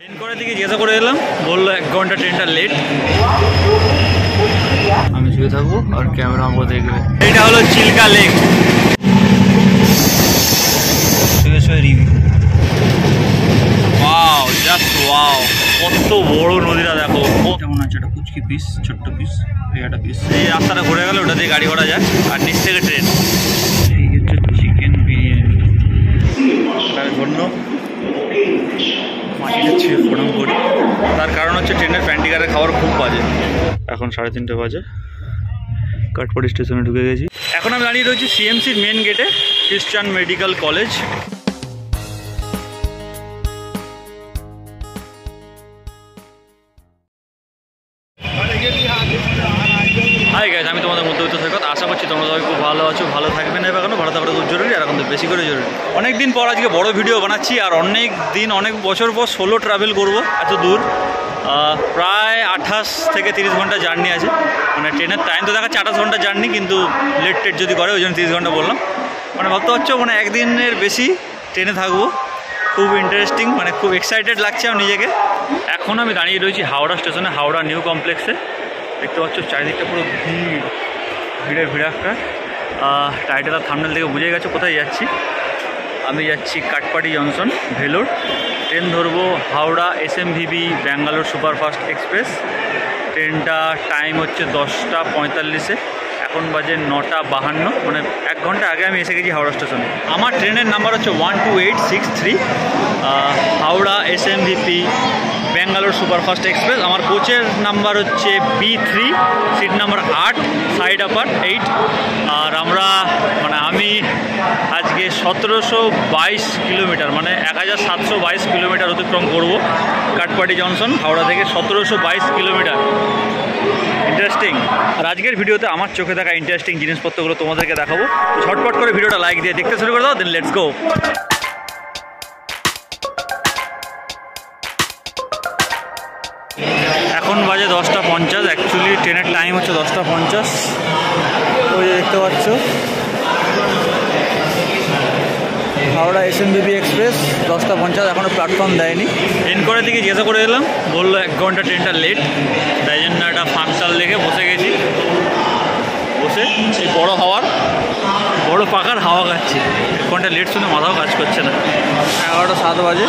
Enquiry থেকে জিজ্ঞাসা করে এলাম, বললো 1 ঘন্টা ট্রেনটা লেট। আমি শুয়ে থাকবো আর ক্যামেরা আমাকে দেখবে। এটা হলো চিল্কা লেক। শুয়ে শুয়ে রিভিউ। ওয়াও, জাস্ট ওয়াও, কত বড় নদীটা দেখো। কেমন আছে একটা কুচকি পিস, ছোট্ট পিস, এই একটা পিস। এই রাস্তাটা ঘুরে গেলে ওটা দিয়ে গাড়ি ঘোড়া যায় আর নিচ থেকে ট্রেন। এই হচ্ছে চিকেন বিরিয়ানি। তার জন্য মাটিটা ছুঁয়ে প্রণাম করি। তার কারণ হচ্ছে ট্রেনের প্যান্টিকারের খাবার খুব বাজে। এখন 3:30 বাজে, কাঠপাড়ি স্টেশনে ঢুকে গেছি। এখন আমি দাঁড়িয়ে রয়েছি সিএমসির মেন গেটে, খ্রিস্টান মেডিকেল কলেজ। হাই গাইজ, আমি তোমাদের মধ্যবিত্ত সৈকত। আশা করছি তোমরা সবাই খুব ভালো আছো, ভালো থাকবেন। এবার কেন ভালো থাকাটা খুব জরুরি, আর এখন তো বেশি করে জরুরি। অনেক দিন পর আজকে বড় ভিডিও বানাচ্ছি, আর অনেক বছর পর সোলো ট্রাভেল করব এত দূর। প্রায় 28 থেকে 30 ঘন্টা জার্নি আছে। মানে ট্রেনের টাইম তো দেখাচ্ছে 28 ঘন্টা জার্নি, কিন্তু লেট টেট যদি করে ওই জন্য 30 ঘন্টা বললাম। মানে ভাবতে পারছো, মানে একদিনের বেশি ট্রেনে থাকবো। খুব ইন্টারেস্টিং, মানে খুব এক্সাইটেড লাগছে আমার নিজেকে। এখন আমি দাঁড়িয়ে রয়েছি হাওড়া স্টেশনে, হাওড়া নিউ কমপ্লেক্সে। দেখতে পাচ্ছ চারিদিকটা পুরো ভিড়ে ভিড়াক্কা। টাইটেল আর থাম্বনেল থেকে বুঝে গেছো কোথায় যাচ্ছি। আমি যাচ্ছি কাঠপাড়ি জংশন, ভেলোর। ট্রেন ধরবো হাওড়া এসএমভিবি ব্যাঙ্গালোর সুপারফাস্ট এক্সপ্রেস। ট্রেনটা টাইম হচ্ছে 10:45। এখন বাজে 9:52, মানে 1 ঘন্টা আগে আমি এসে গেছি হাওড়া স্টেশনে। আমার ট্রেনের নাম্বার হচ্ছে 12863, Howrah SMVP Bangalore superfast express. আমার কোচের নাম্বার হচ্ছে B3, seat number 8, side upper 8। আর আমি আজকে 1722 কিলোমিটার, মানে 1722 কিলোমিটার অতিক্রম করব কাঠপাড়ি জংশন হাওড়া থেকে। 1722 কিলোমিটার। ইন্টারেস্টিং। আর আজকের ভিডিওতে আমার চোখে দেখা ইন্টারেস্টিং জিনিসপত্রগুলো তোমাদেরকে দেখাবো। তো ঝটপট করে ভিডিওটা লাইক দিয়ে দেখতে শুরু করে দাও, দেন লেটস গো। এখন বাজে 10:50। অ্যাকচুয়ালি ট্রেনের টাইম হচ্ছে 10:50। ওই যে দেখতে পাচ্ছ হাওড়া এসএমভিবি এক্সপ্রেস 10:50। এখনও প্ল্যাটফর্ম দেয়নি। এনকোয়ারি থেকে জিজ্ঞাসা করে এলাম, বললো 1 ঘন্টা ট্রেনটা লেট। তাই জন্য একটা ফাঁকশাল দেখে বসে গেছি। বসে এই বড় পাখার হাওয়া খাচ্ছি। 1 ঘন্টা লেট শুনে মাথাও কাজ করছে না। 11:07 বাজে।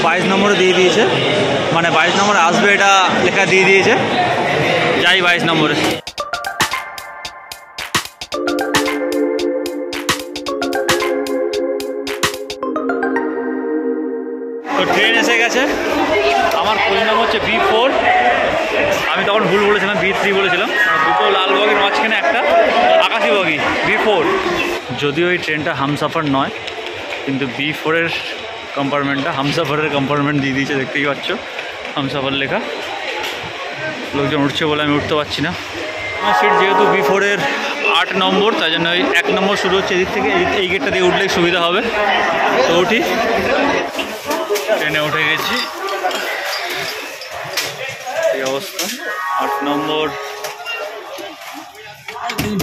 22 নম্বরে দিয়ে দিয়েছে, মানে 22 নম্বরে আসবে এটা লেখা দিয়ে দিয়েছে। যাই 22 নম্বরে। তো ট্রেন এসে গেছে। আমার কোচ নাম হচ্ছে B4। আমি তখন ভুল বলেছিলাম, B3 বলেছিলাম। দুটো লাল বগির মাঝখানে একটা আকাশি বগি, B4। যদিও এই ট্রেনটা হামসাফার নয়, কিন্তু B4-এর কম্পার্টমেন্টটা হামসাফারের কম্পার্টমেন্ট দিয়ে দিয়েছে। দেখতেই পাচ্ছ হামসাফার লেখা। লোকজন উঠছে বলে আমি উঠতে পারছি না। আমার সিট যেহেতু B4-এর 8 নম্বর, তাই জন্য ওই 1 নম্বর শুরু হচ্ছে এদিক থেকে। এই গেটটা দিয়ে উঠলেই সুবিধা হবে। তো উঠি। ট্রেনে উঠে গেছি। এই অবস্থা। 8 নম্বর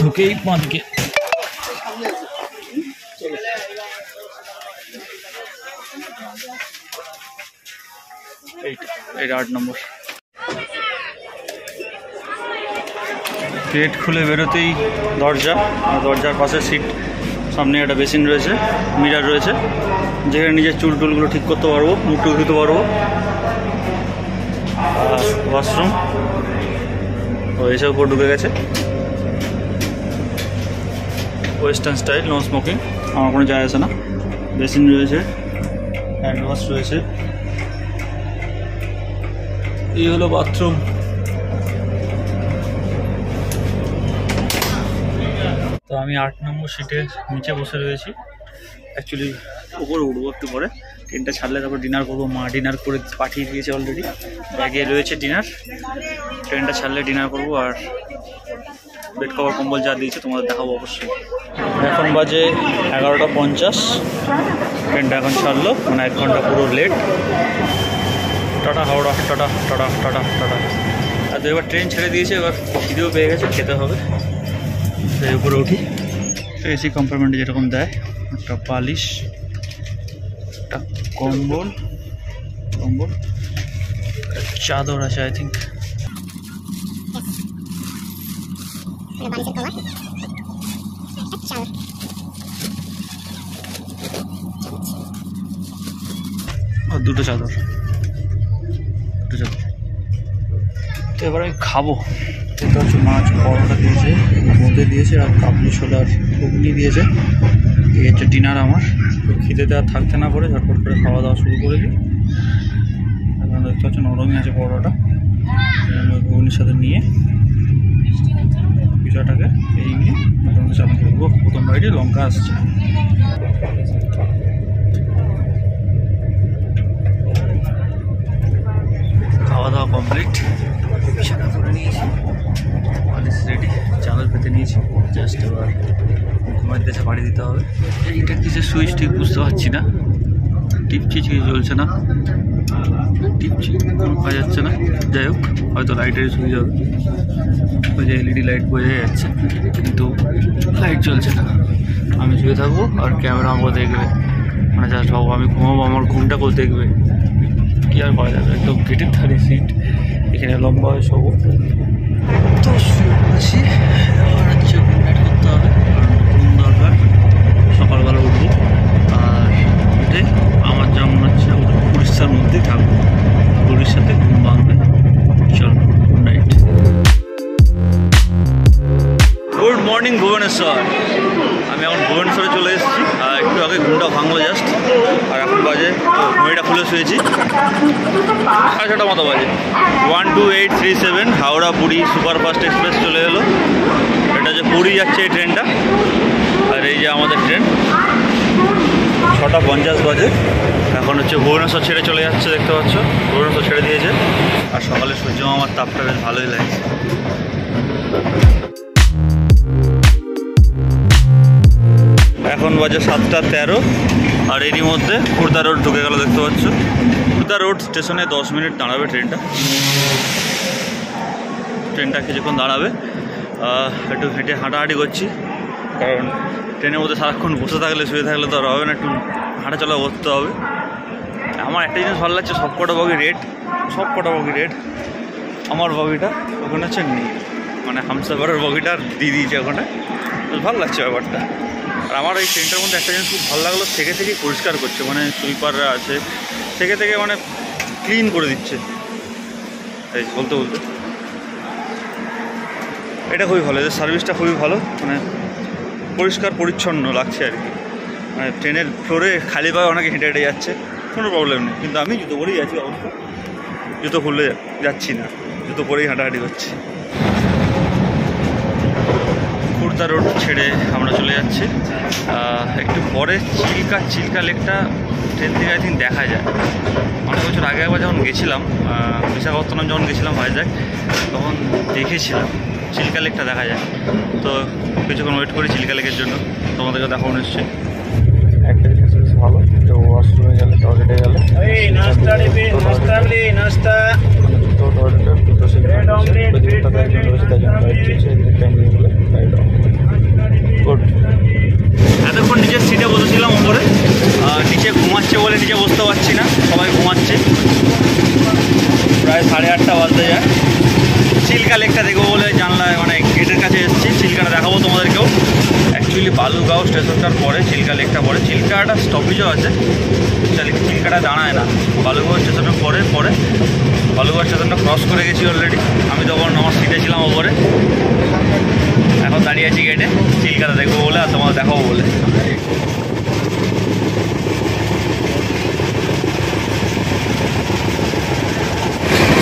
ঢুকেই 5 গেট। এইটা 8 নম্বর। গেট খুলে বেরোতেই দরজা, আর দরজার পাশে সিট, সামনে একটা বেসিন রয়েছে, মিরার রয়েছে, যেখানে নিজের চুল টুলগুলো ঠিক করতে পারবো, মুখ টুক ধুতে পারবো। আর ওয়াশরুম ও এসে উপর ঢুকে গেছে। ওয়েস্টার্ন স্টাইল, নো স্মোকিং, আমার কোনো যায় আসে না। বেসিন রয়েছে, হ্যান্ড ওয়াশ রয়েছে। এই হলো বাথরুম। তো আমি 8 নম্বর সিটে নিচে বসে রয়েছি। অ্যাকচুয়ালি উপরে উঠবো একটু পরে। ট্রেনটা ছাড়লে তারপর ডিনার করবো। মা ডিনার করে পাঠিয়ে দিয়েছে অলরেডি, ব্যাগে রয়েছে ডিনার। ট্রেনটা ছাড়লে ডিনার করবো, আর বেড কভার কম্বল যা দিয়েছে তোমাদের দেখাবো অবশ্যই। এখন বাজে 11:50। ট্রেনটা এখন ছাড়লো, মানে 1 ঘন্টা পুরো লেট। টাটা হাওড়া, টাটা টাটা টাটা টাটা। আর তো এবার ট্রেন ছেড়ে দিয়েছে, এবার খিদেও পেয়ে গেছে, খেতে হবে। সেই উপরে উঠি। এসি কম্পার্টমেন্টে যেরকম দেয়, একটা বালিশ, একটা কম্বল, কম্বল, চাদর আছে আই থিঙ্ক। আর দুটো চাদর। তো এবার আমি খাবো। এটা হচ্ছে মাছ পরোটা দিয়েছে, বোঁদে দিয়েছে, আর কাবলি ছোলার ঘুগনি দিয়েছে। এই হচ্ছে ডিনার আমার। তো খিদেতে আর থাকতে না পারে ঝটপট করে খাওয়া দাওয়া শুরু করে দিই। এখন দেখতে হচ্ছে নরমই আছে পরোটা, ঘুগনির সাথে নিয়ে পিঠাটাকে এই নিয়ে মোটামুটি চালু করবো। প্রথম বাইরে লঙ্কা আসছে। খাওয়া দাওয়া কমপ্লিট, বিছানা করে নিয়েছি, বালিশ রেডি, চাদর পেতে নিয়েছি। জাস্ট এবার ঘুমাইতে দেশে বাড়ি দিতে হবে। এইটা কিসের সুইচ ঠিক বুঝতে পারছি না, টিপছি কিছু জ্বলছে না, টিপছি কোনো কাজ যাচ্ছে না। যাই হোক, হয়তো লাইটের সুইচ হবে, ওই যে এলইডি লাইট বোঝা যাচ্ছে, কিন্তু লাইট জ্বলছে না। আমি শুয়ে থাকবো আর ক্যামেরা আমাকে দেখবে, মানে জাস্ট ভাবো আমি ঘুমাবো, আমার ঘুমটা করে দেখবে, কি আর করা যাবে। একদম গেটের ধারে সিট, এখানে লম্বা হয়ে শোবো। তো শুয়ে পড়েছি, এবার হচ্ছে ঘুমটা করতে হবে, কারণ ঘুম দরকার। সকালবেলা উঠবো, আর উঠে আমার যা মনে হচ্ছে উড়িষ্যার মধ্যেই থাকবো, উড়িষ্যাতে ঘুম ভাঙবে। চলো, good night. Good morning Bhubaneswar. আমি এখন ভুবনেশ্বরে চলে এসেছি, একটু আগে ঘুমটা ভাঙলো জাস্ট। আর এখন বাজে, ঘড়িটা খুলে শুয়েছি, 6:30 মতো বাজে। 12837 হাওড়া পুরী সুপারফাস্ট এক্সপ্রেস চলে এলো। এটা যে পুরী যাচ্ছে এই ট্রেনটা, আর এই যে আমাদের ট্রেন। 6:50 বাজে। এখন হচ্ছে ভুবনেশ্বর ছেড়ে চলে যাচ্ছে, দেখতে পাচ্ছ ভুবনেশ্বর ছেড়ে দিয়েছে। আর সকালে সূর্য আমার তাপটা বেশ ভালোই লাগছে। এখন বাজে 7:13, আর এরই মধ্যে খুর্দা রোড ঢুকে গেল, দেখতে পাচ্ছ। খুর্দা রোড স্টেশনে 10 মিনিট দাঁড়াবে ট্রেনটা কিছুক্ষণ দাঁড়াবে। একটু হেঁটে হাঁটাহাঁটি করছি, কারণ ট্রেনের মধ্যে সারাক্ষণ বসে থাকলে শুয়ে থাকলে তো আর হবে না, একটু হাঁটাচলা করতে হবে। আমার একটা জিনিস ভালো লাগছে, সবকটা বগি রেড। আমার বগিটা ওখানে হচ্ছে নেই, মানে হামসাফারের বগিটা দিয়ে দিয়েছে ওখানে, বেশ ভালো লাগছে ব্যাপারটা। আর আমার এই ট্রেনটার মধ্যে একটা জিনিস খুব ভালো লাগলো, থেকে পরিষ্কার করছে, মানে সুইপাররা আছে, থেকে মানে ক্লিন করে দিচ্ছে। এই বলতে এটা খুবই ভালো, এদের সার্ভিসটা খুবই ভালো, মানে পরিষ্কার পরিচ্ছন্ন লাগছে আর কি। মানে ট্রেনের ফ্লোরে খালি পায়ে অনেকে হেঁটে যাচ্ছে, কোনো প্রবলেম নেই। কিন্তু আমি জুতো পরেই যাচ্ছি, অবস্থা জুতো খুললে যাচ্ছি না, জুতো পরেই হাঁটাহাঁটি করছি। খুর্দা রোড ছেড়ে আমরা চলে যাচ্ছি। একটু পরে চিল্কা লেকটা ট্রেন থেকে আই থিঙ্ক দেখা যায়। অনেক বছর আগে একবার যখন গেছিলাম, বিশাখাপত্তনম যখন গেছিলাম ভাইজ্যাক, তখন দেখেছিলাম চিল্কা লেকটা দেখা যায়। তো কিছুক্ষণ ওয়েট করি চিল্কা লেকের জন্য, তোমাদেরকে দেখাবো নিশ্চয়ই। একটা জিনিস বেশ ভালো, যে ওয়াশরুমে গেলে, টয়লেটে গেলে এতক্ষণ নিচের সিটে বসেছিলাম ওপরে, নিচে ঘুমাচ্ছে বলে নিচে বসতে পারছি না, সবাই ঘুমাচ্ছে। প্রায় 8:30 বাজতে যায়। চিল্কা লেকটা দেখবো বলে জানলায়, মানে গেটের কাছে এসেছি, চিল্কাটা দেখাবো তোমাদেরকেও। অ্যাকচুয়ালি বালুগাঁও স্টেশনটার পরে চিল্কা লেকটা পড়ে, চিল্কাটা স্টপেজও আছে, চিল্কাটা দাঁড়ায় না। বালুগাঁও স্টেশনের পরে বালুগাঁও স্টেশনটা ক্রস করে গেছি অলরেডি। আমি তখন আমার সিটে ছিলাম ওপরে, এখন দাঁড়িয়ে আছি গেটে, চিল্কাটা দেখবো বলে আর তোমাদের দেখাবো বলে।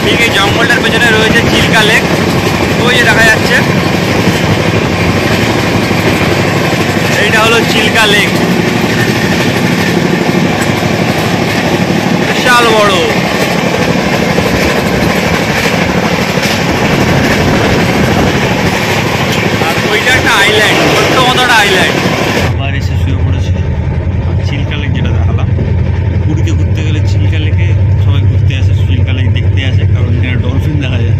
ঠিক এই জঙ্গলটার পেছনে রয়েছে চিল্কা লেক, ওই যে দেখা যাচ্ছে, এইটা হলো চিল্কা লেক, বিশাল বড়। আর ওইটা একটা আইল্যান্ড, ছোট্ট মতো একটা আইল্যান্ড। আবার এসে শুয়ে পড়েছে। চিল্কা লেক যেটা দেখালাম, পুরীতে ঘুরতে গেলে চিল্কা লেকে সবাই ঘুরতে আসে, চিল্কা লেক দেখতে আসে, কারণ এখানে ডলফিন দেখা যায়।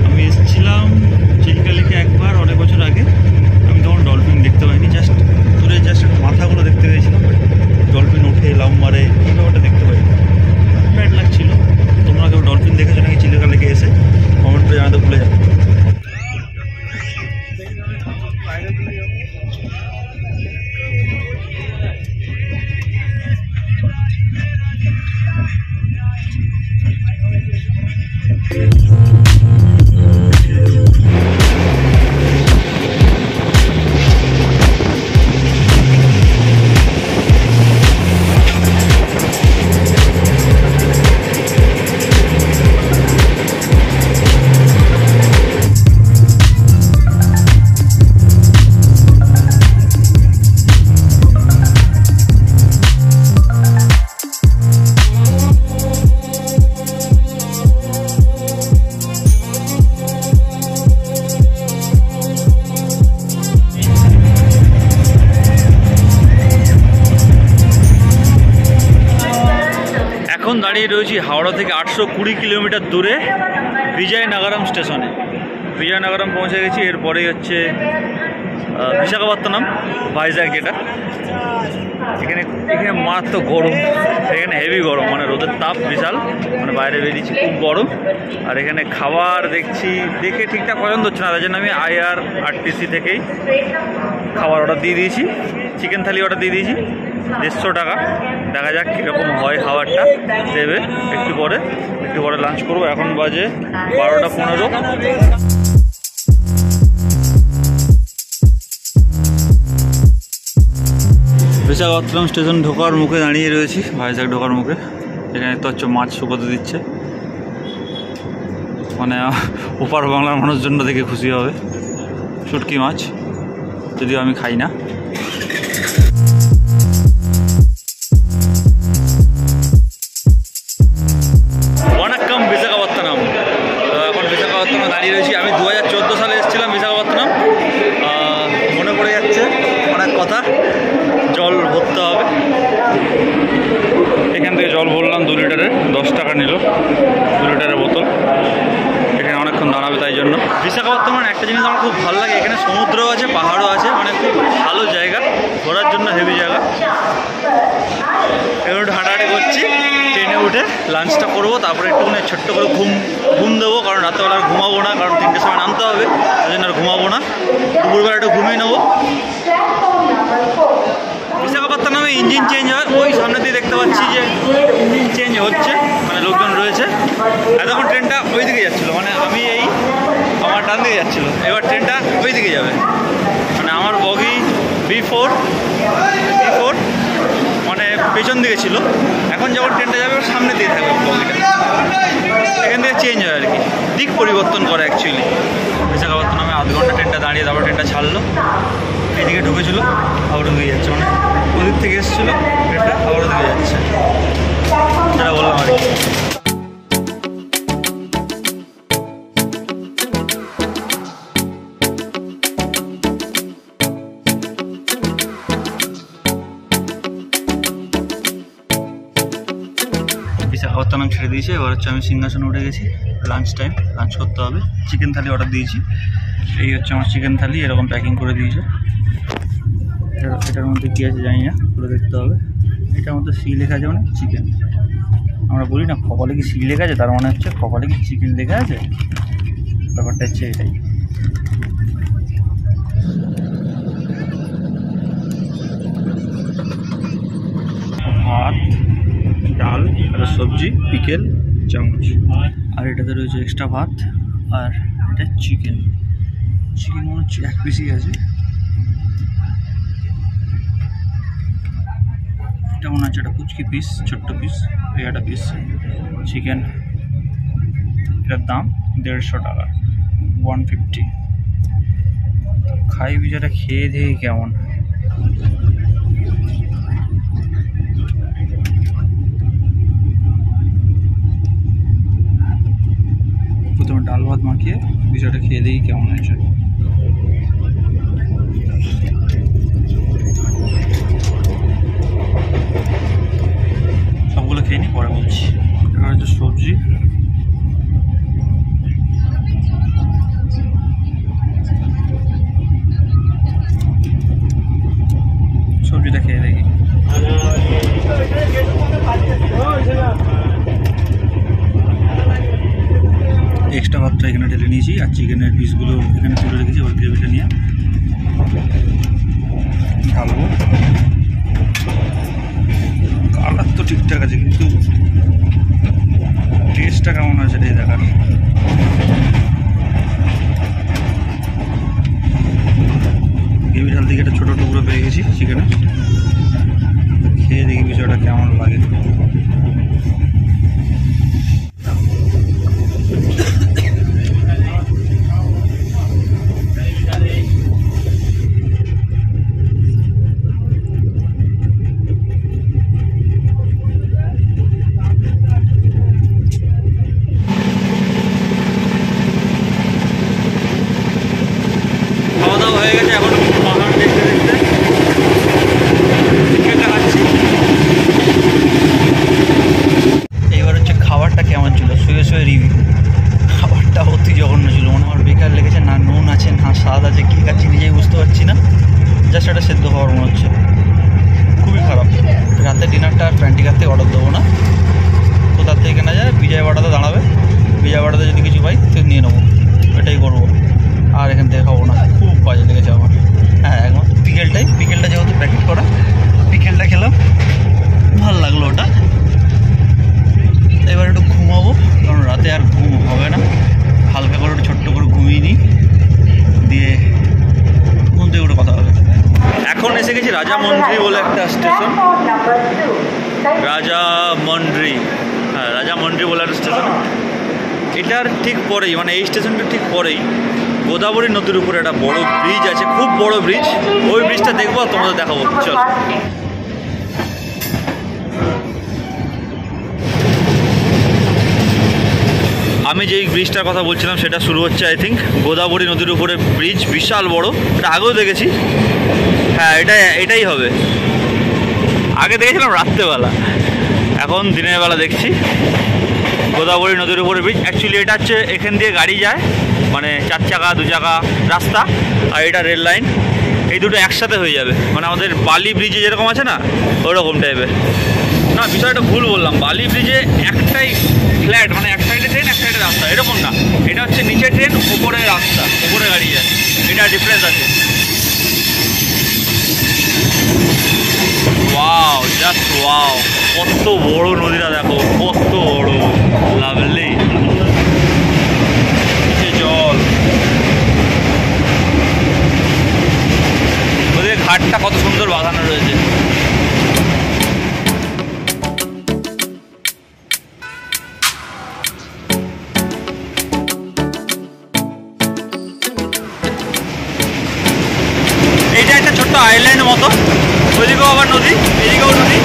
আমি এসেছিলাম চিল্কা লেকে একবার অনেক বছর আগে, আমি তখন ডলফিন দেখতে পাইনি, জাস্ট দূরে জাস্ট মাথাগুলো দেখতে পেয়েছিলাম, ডলফিন ওঠে লাউ মারে এই ব্যাপারটা দেখতে পাইনি। দাঁড়িয়ে রয়েছি হাওড়া থেকে 820 কিলোমিটার দূরে বিজয়নগরম স্টেশনে। বিজয়নগরম পৌঁছে গেছি। এরপরেই হচ্ছে বিশাখাপত্তনম, ভাইজ্যাগ যেটা। এখানে মারাত্মক গরম, এখানে হেভি গরম, মানে রোদের তাপ বিশাল, মানে বাইরে বেরিয়েছি খুব গরম। আর এখানে খাবার দেখে ঠিকঠাক পছন্দ হচ্ছে না, তাই জন্য আমি IRRTC থেকেই খাবার অর্ডার দিয়ে দিয়েছি। চিকেন থালি অর্ডার দিয়ে দিয়েছি 150 টাকা। দেখা যাক কীরকম হয় খাবারটা দেবে। একটু পরে লাঞ্চ করবো। এখন বাজে 12টা 15। বিশাখাপত্তনম স্টেশন ঢোকার মুখে দাঁড়িয়ে রয়েছি, ভাইজ্যাগ ঢোকার মুখে। এখানে তো হচ্ছে মাছ শুকোতে দিচ্ছে, মানে ওপার বাংলার মানুষজন দেখে খুশি হবে। শুটকি মাছ, যদিও আমি খাই না। ওয়ানাক্কাম বিশাখাপত্তনম। এখন বিশাখাপত্তনম দাঁড়িয়ে রয়েছি। আমি 2014 সালে এসেছিলাম বিশাখাপত্তনম। মনে পড়ে যাচ্ছে অনেক কথা। জল ভরতে হবে, এখান থেকে জল ভরলাম 2 লিটারের, 10 টাকা নিল 2 লিটারের বোতল। এখানে অনেকক্ষণ দাঁড়াবে, তাই জন্য। বিশাখাপত্তনম একটা জিনিস আমার খুব ভালো লাগে, এখানে সমুদ্র আছে, পাহাড়ও আছে, মানে খুব ভালো জায়গা ঘোরার জন্য, হেভি জায়গা। একটু হাঁটাহাঁটি করছি, ট্রেনে উঠে লাঞ্চটা করবো, তারপরে একটুখানি ছোট্ট করে ঘুম দেবো, কারণ রাত্রেবেলা আর ঘুমাবো না, কারণ 3টের সময় নামতে হবে, ওই জন্য আর ঘুমাবো না। দুপুরবেলা একটু ঘুমিয়ে নেবো। বিশাখাপত্তনমে ইঞ্জিন চেঞ্জ হয়, ওই সামনে দিয়ে দেখতে পাচ্ছি যে ইঞ্জিন চেঞ্জ হচ্ছে, মানে লোকজন রয়েছে। এতক্ষণ ট্রেনটা ওই দিকে যাচ্ছিলো, মানে আমি আমার ডান দিকে যাচ্ছিলো, এবার ট্রেনটা ওই দিকে যাবে। মানে আমার বগি B4 মানে পেছন দিকে ছিল, এখন যখন ট্রেনটা যাবে ওর সামনে দিয়ে থাকবে বগিটা। এখান থেকে চেঞ্জ হয় আর কি, দিক পরিবর্তন করে অ্যাকচুয়ালি। বিশাখাপত্তনমে আধ ঘন্টা ট্রেনটা দাঁড়িয়ে, তারপর ট্রেনটা ছাড়লো, এদিকে ঢুকেছিল, আবার ওদিকে যাচ্ছে, মানে ওদিক থেকে এসেছিলো ট্রেনটা, আবার ওদিকে যাচ্ছে, যেটা বললাম আর কি। বিশাখাপত্তনম ছেড়ে দিয়েছে, এবার হচ্ছে আমি সিংহাসনে উঠে গেছি। লাঞ্চ টাইম, লাঞ্চ করতে হবে। চিকেন থালি অর্ডার দিয়েছি, এই হচ্ছে আমার চিকেন থালি, এরকম প্যাকিং করে দিয়েছে। এটার মধ্যে কী আছে জানি না, পুরো দেখতে হবে। এটার মধ্যে সি লেখা আছে, মানে চিকেন। আমরা বলি না কপালে কি সি লেখা আছে, তার মানে হচ্ছে কপালে কি চিকেন লেখা আছে, ব্যাপারটা হচ্ছে এটাই। ভাত, ডাল, আর সবজি, পিকেল, চামচ। আর এটাতে রয়েছে এক্সট্রা ভাত, আর এটা চিকেন মনে হচ্ছে 1 পিসই আছে। এটা মনে হচ্ছে একটা কুচকি পিস, ছোট্ট পিস, একটা পিস চিকেন। এটার দাম 150 টাকা, 150। খাই বিচারটা খেয়ে দিয়ে কেমন। প্রথমে ডাল ভাত মাখিয়ে বিষয়টা খেয়ে দিই কেমন হয়েছে। সবগুলো খেয়ে নিই, পরে বলছি। এটা হচ্ছে সবজি, সবজিটা খেয়ে দেখি। এক্সট্রা ভাতটা এখানে ঢেলে নিয়েছি, আর চিকেনের পিসগুলো এখানে তুলে রেখেছি। ওর গ্রেভিটা নিয়ে ঢালবো। কালার তো ঠিকঠাক আছে, কিন্তু খাবারটা কেমন ছিল, শুয়ে শুয়ে রিভিউ। খাবারটা অতি জঘন্য ছিল, মানে আমার বেকার লেগেছে, না নুন আছে না স্বাদ আছে, কী খাচ্ছি নিজেই বুঝতে পারছি না, জাস্ট একটা সেদ্ধ খাবার মনে হচ্ছে, খুবই খারাপ। রাতে ডিনারটা আর প্যান্টিকার থেকে অর্ডার দেবো না, কোথার থেকে কেনা যায়, বিজয়বাড়াতে দাঁড়াবে, বিজয়বাড়াতে যদি কিছু পাই তো নিয়ে নেবো, এটাই করবো, আর এখান থেকে খাবো না, খুব বাজে লেগেছে আমার। হ্যাঁ একদম বিকেলটা যেহেতু প্যাকেট করা, বিকেলটা খেলাম, ভালো লাগলো ওটা। এবার একটু ঘুমাবো, কারণ রাতে আর ঘুম হবে না, হালকা করে একটু ছোট্ট করে ঘুমিয়ে নিই, দিয়ে ঘুম থেকে উঠে কথা হবে। এখন এসে গেছি রাজামন্ড্রি বলে একটা স্টেশন, রাজামন্ড্রি, হ্যাঁ রাজামন্ড্রি বলে একটা স্টেশন। এটার ঠিক পরেই, মানে এই স্টেশনটার ঠিক পরেই গোদাবরী নদীর উপরে একটা বড় ব্রিজ আছে, খুব বড় ব্রিজ, ওই ব্রিজটা দেখবো আর তোমাদের দেখাবো। চল, আমি যেই ব্রিজটার কথা বলছিলাম সেটা শুরু হচ্ছে আই থিঙ্ক গোদাবরী নদীর উপরে ব্রিজ, বিশাল বড়, এটা আগেও দেখেছি। হ্যাঁ এটাই হবে, আগে দেখেছিলাম রাত্রেবেলা, এখন দিনের বেলা দেখছি। গোদাবরী নদীর উপরে ব্রিজ, অ্যাকচুয়ালি এটা হচ্ছে এখান দিয়ে গাড়ি যায়, মানে 4 চাকা 2 চাকা রাস্তা, আর এটা রেল লাইন, এই দুটো একসাথে হয়ে যাবে, মানে আমাদের বালি ব্রিজে যেরকম আছে না ওরকম টাইপের। না বিষয়টা ভুল বললাম, বালি ব্রিজে একটাই ফ্ল্যাট, মানে এক সাইডে ট্রেন এক সাইডে রাস্তা, এরকম না, এটা হচ্ছে নিচে ট্রেন উপরে রাস্তা, উপরে গাড়ি যায়, এটা ডিফারেন্স আছে। ওয়াও, জাস্ট ওয়াও, কত বড় নদীটা দেখো, কত বড়, লাভলি জল, ওদের ঘাটটা কত সুন্দর বাঁধানো রয়েছে। এইটা একটা ছোট্ট আইল্যান্ড মতো, ওইদিকেও আবার নদী, এদিকেও নদী।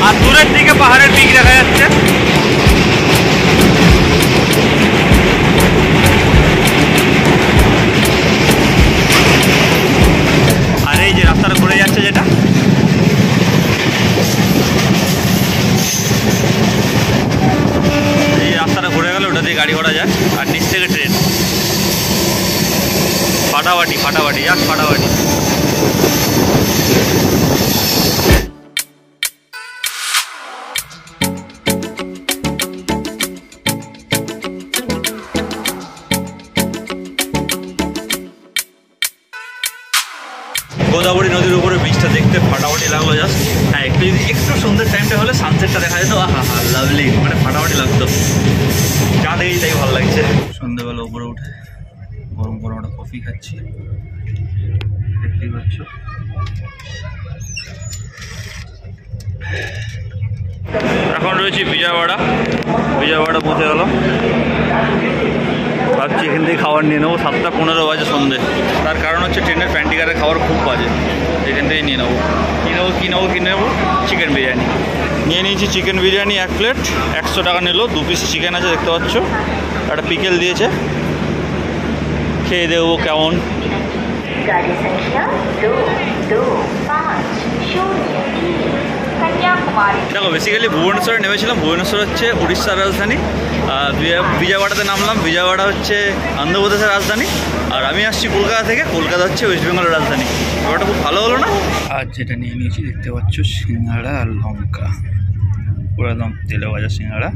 আর দূরের দিকে পাহাড়ের পিক দেখা যাচ্ছে। আর এই যে রাস্তাটা ঘুরে যাচ্ছে, যেটা এই রাস্তাটা ঘুরে গেলে ওটা দিয়ে গাড়ি ঘোড়া যায়, আর নিচ থেকে ট্রেন, ফাটাফাটি যাক ফাটাফাটি। গোদাবরী নদীর উপরে ব্রিজটা দেখতে ফাটাফাটি লাগলো জাস্ট। হ্যাঁ একটু সুন্দর টাইমটা হলে সানসেটটা দেখা যেত, আহা হা লাভলি, মানে ফাটাফাটি লাগতো, যা দেখেই তাই ভালো লাগছে। সন্ধ্যেবেলা উপরে উঠে গরম গরম একটা কফি খাচ্ছি, দেখতেই পাচ্ছ। এখন রয়েছি বিজয়ওয়াড়া পৌঁছে গেলাম, ভাবছি এখান থেকে খাবার নিয়ে নেবো। 7:15 বাজে সন্ধ্যে, তার কারণ হচ্ছে ট্রেনের প্যান্টিকারের খাবার খুব বাজে, এখান থেকেই নিয়ে নেবো। কী নেবো চিকেন বিরিয়ানি নিয়ে নিয়েছি, চিকেন বিরিয়ানি 1 প্লেট 100 টাকা নিল, 2 পিস চিকেন আছে দেখতে পাচ্ছ, একটা পিকেল দিয়েছে, খেয়ে দেবো কেমন। गाड़ी संख्या 2225 দেখো বেসিক্যালি ভুবনেশ্বরে নেমেছিলাম, ভুবনেশ্বর হচ্ছে উড়িষ্যার রাজধানী, বিজয়ওয়াড়াতে নামলাম, বিজয়ওয়াড়া হচ্ছে অন্ধ্রপ্রদেশের রাজধানী, আর আমি আসছি কলকাতা থেকে, কলকাতা হচ্ছে ওয়েস্ট বেঙ্গলের রাজধানী। ব্যাপারটা খুব ভালো হলো না। আর যেটা নিয়ে নিয়েছি দেখতে পাচ্ছ সিঙ্গাড়া আর লঙ্কা, পুরো একদম তেলে ভাজা সিঙ্গাড়া।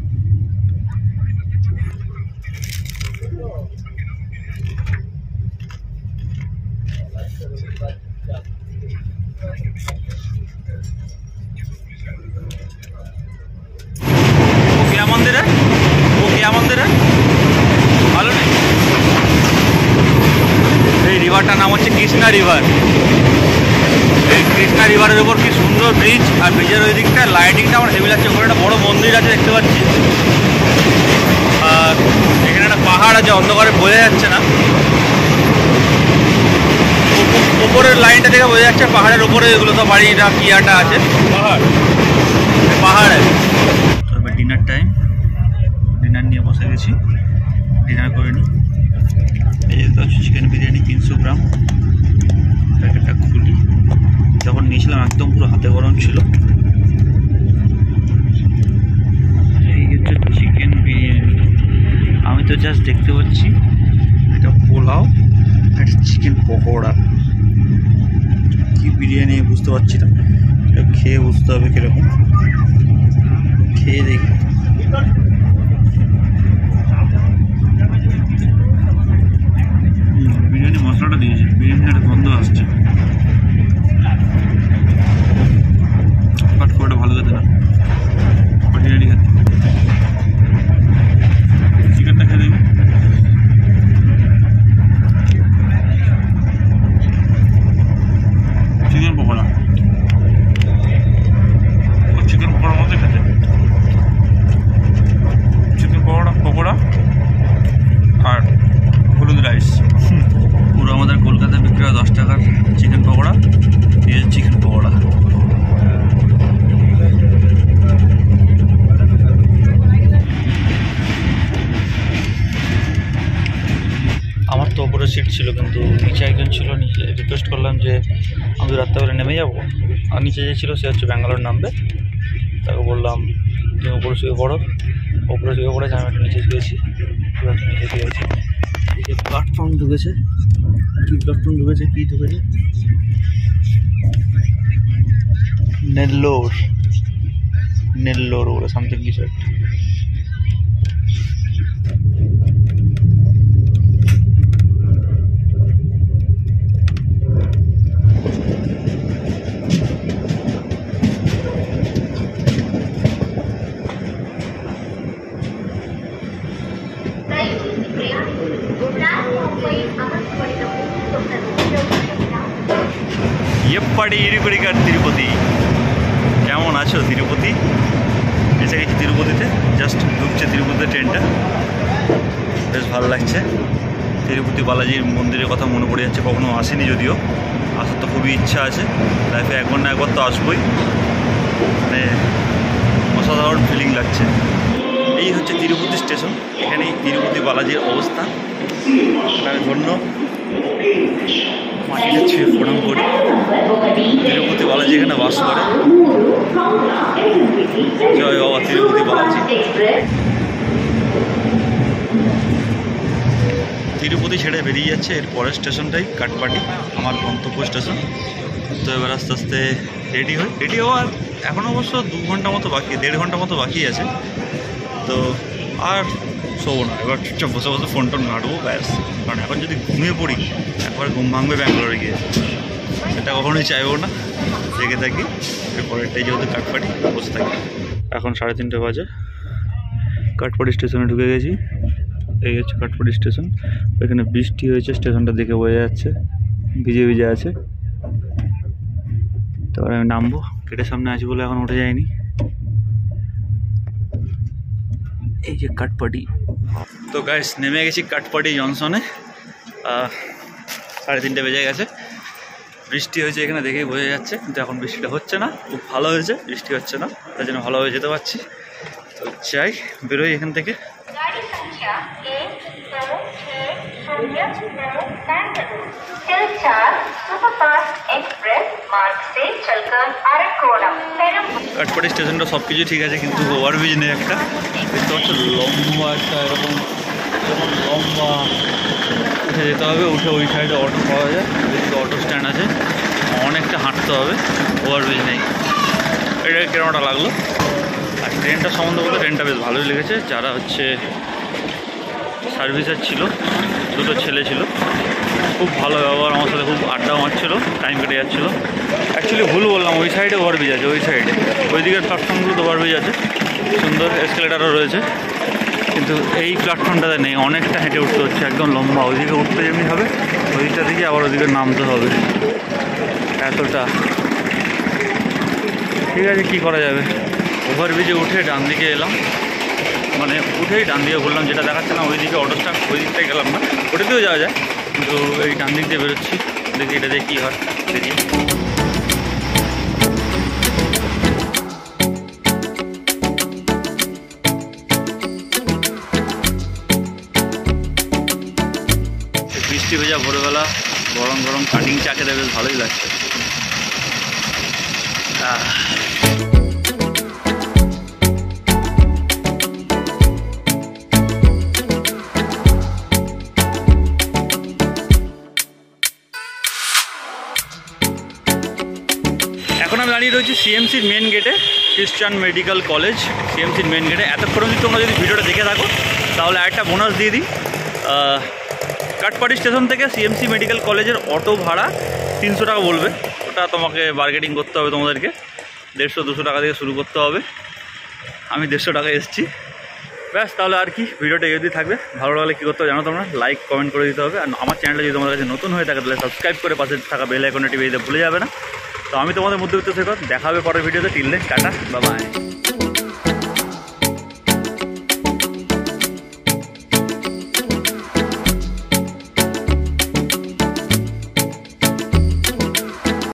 মন্দিরে ভালো নেই, এই রিভারটার নাম হচ্ছে কৃষ্ণা রিভার। এই কৃষ্ণা রিভারের উপর কি সুন্দর ব্রিজ, আর ব্রিজের ওই দিকটা লাইটিংটা আমার হেভি লাগছে। ওখানে একটা বড় মন্দির আছে দেখতে পাচ্ছি, আর এখানে একটা পাহাড় আছে, অন্ধকারে বোঝা যাচ্ছে না, উপরের লাইনটা থেকে বোঝা যাচ্ছে পাহাড়ের উপরে এগুলো তো বাড়িটা কি একটা আছে, পাহাড়ে। তবে ডিনার টাইম, ডিনার নিয়ে বসে গেছি, জাস্ট দেখতে পাচ্ছি এটা পোলাও, একটা চিকেন পকোড়া, কি বিরিয়ানি বুঝতে পারছি না, এটা খেয়ে বুঝতে হবে কীরকম, খেয়ে দেখি। বিরিয়ানি মশলাটা দিয়েছে, বিরিয়ানির একটা গন্ধ আসছে, বাট খুব একটা ভালো খেতে না, বিরিয়ানি খেতে। চিকেনটা খেয়ে দেখি। চিকেন পকোড়া, চিকেন পকোড়ার মধ্যে খেতে, চিকেন পকোড়া আর হলুদ রাইস। পুরো আমাদের কলকাতায় বিক্রি হয় 10 টাকার চিকেন পকোড়া, এই চিকেন পকোড়া। আমার তো ওপরে সিট ছিল, কিন্তু নিচে একজন ছিল, নিচে রিকোয়েস্ট করলাম যে আমি রাত্রেবেলা নেমে যাবো, আর নিচে যে ছিল সে হচ্ছে ব্যাঙ্গালোর নামবে, তাকে বললাম তুমি ওপরে শুয়ে পড়ো, ওপরে শুয়ে পড়েছে, আমি একটা নিচে শুয়েছি, নিচে শুয়েছি। এই যে প্ল্যাটফর্ম ঢুকেছে, কী প্ল্যাটফর্ম ঢুকেছে, কী ঢুকেছে, নেল্লোর বলে সামথিং কিছু একটা। এপাড়ি ইরিকুড়িকার তিরুপতি। কেমন আছো তিরুপতি? এসে গেছি তিরুপতিতে, জাস্ট ঢুকছে তিরুপতিতে ট্রেনটা, বেশ ভালো লাগছে। তিরুপতি বালাজির মন্দিরের কথা মনে পড়ে যাচ্ছে, কখনো আসেনি যদিও, আসার তো খুবই ইচ্ছা আছে, লাইফে একবার না একবার তো আসবোই, মানে অসাধারণ ফিলিং লাগছে। এই হচ্ছে তিরুপতি স্টেশন, এখানেই তিরুপতি বালাজির অবস্থান। তার জন্য মাটিটা ছুঁয়ে প্রণাম করি, তিরুপতি বালাজি এখানে বাস করে। জয় বাবা তিরুপতি বালাজি। তিরুপতি ছেড়ে বেরিয়ে যাচ্ছে, এর পরের স্টেশনটাই কাটপাটি, আমার গন্তব্য স্টেশন। তো এবার আস্তে আস্তে রেডি হওয়ার এখন অবশ্য 2 ঘন্টা মতো বাকি, 1.5 ঘন্টা মতো বাকি আছে। তো আর শোবো না, এবার চুপচাপ বসে বসে ফোন টোন ঘাঁটবো, ব্যাস। কারণ এখন যদি ঘুমিয়ে পড়ি একবার ঘুম ভাঙবে ব্যাঙ্গালোরে গিয়ে, সেটা কখনোই চাইবো না, জেগে থাকি। এরপরেরটাই যেহেতু কাটপাটি, বসে থাকি। এখন 3:30 বাজে, কাটপাটি স্টেশনে ঢুকে গেছি। এই হচ্ছে কাটপাটি স্টেশন, এখানে বৃষ্টি হয়েছে, স্টেশনটা দেখে বোঝা যাচ্ছে ভিজে ভিজে আছে। তারপরে আমি নামবো, গেটের সামনে আছি বলে এখন উঠে যায়নি। এই যে কাটপাটি। তো গাইস নেমে গেছি কাটপাটি জংশনে, 3:30 বেজে গেছে। বৃষ্টি হয়েছে এখানে দেখেই বোঝা যাচ্ছে, কিন্তু এখন বৃষ্টিটা হচ্ছে না, খুব ভালো হয়েছে, বৃষ্টি হচ্ছে না, তার জন্য ভালোভাবে যেতে পারছি। তো যাই, বেরোই এখান থেকে। কাটপাটি স্টেশনটা সব কিছু ঠিক আছে, কিন্তু ওভারব্রিজ নেই একটা, দেখতে পাচ্ছ লম্বা একটা, এরকম লম্বা উঠে যেতে হবে, উঠে ওই সাইডে অটো পাওয়া যায়, ওইদিকে অটো স্ট্যান্ড আছে, অনেকটা হাঁটতে হবে, ওভারব্রিজ নেই। এটা কেরমটা লাগলো। আর ট্রেনটা সম্বন্ধে বলতে ট্রেনটা বেশ ভালোই লেগেছে। যারা হচ্ছে সার্ভিসার ছিল, 2টো ছেলে ছিল, খুব ভালো ব্যবহার, আমার সাথে খুব আড্ডা মারছিলো, টাইম কেটে যাচ্ছিলো। অ্যাকচুয়ালি ভুল বললাম, ওই সাইডে ওভারব্রিজ আছে, ওই সাইডে ওই দিকের প্ল্যাটফর্মগুলোতে ওভারব্রিজ আছে, সুন্দর এসকেলেটারও রয়েছে, কিন্তু এই প্ল্যাটফর্মটাতে নেই, অনেকটা হেঁটে উঠতে হচ্ছে, একদম লম্বা। ওইদিকে উঠতে যেমনি হবে, ওইদিকটা থেকে আবার ওইদিকে নামতে হবে, এতটা। ঠিক আছে, কী করা যাবে, ওভারব্রিজে উঠে ডান দিকে এলাম, মানে উঠেই ডান দিকে ঘুরলাম, যেটা দেখাচ্ছে না ওইদিকে অটো স্ট্যান্ড, ওই দিকটাই গেলাম না, ওটাতেও যাওয়া যায়, কিন্তু এই ডান দিক দিয়ে বেরোচ্ছি, দেখি এটা দিয়ে কী হয় দেখি। বৃষ্টি ভেজা ভোরবেলা গরম গরম কাটিং চা খেতে বেশ ভালোই লাগছে। রয়েছি সিএমসির মেন গেটে, খ্রিস্টান মেডিকেল কলেজ সিএমসির মেন গেটে। এতক্ষণ যদি তোমরা যদি ভিডিওটা দেখে থাকো তাহলে একটা বোনাস দিয়ে দিই। কাটপাড়ি স্টেশন থেকে সিএমসি মেডিকেল কলেজের অটো ভাড়া 300 টাকা বলবে। ওটা তোমাকে বার্গেনিং করতে হবে, তোমাদেরকে 150-200 টাকা থেকে শুরু করতে হবে। আমি 150 টাকায় এসেছি। ব্যাস, তাহলে আর কি, ভিডিওটা যদি থাকবে ভালো লাগলে কী করতে হবে জানো তোমরা, লাইক কমেন্ট করে দিতে হবে। আর আমার চ্যানেলটা যদি তোমাদের কাছে নতুন হয়ে থাকে তাহলে সাবস্ক্রাইব করে পাশে থাকা বেল আইকনে টিপে দিতে ভুলে যাবে না। তো আমি তোমাদের মধ্যবিত্ত সৈকত, দেখা হবে পরের ভিডিওতে। Till then, tata, bye by.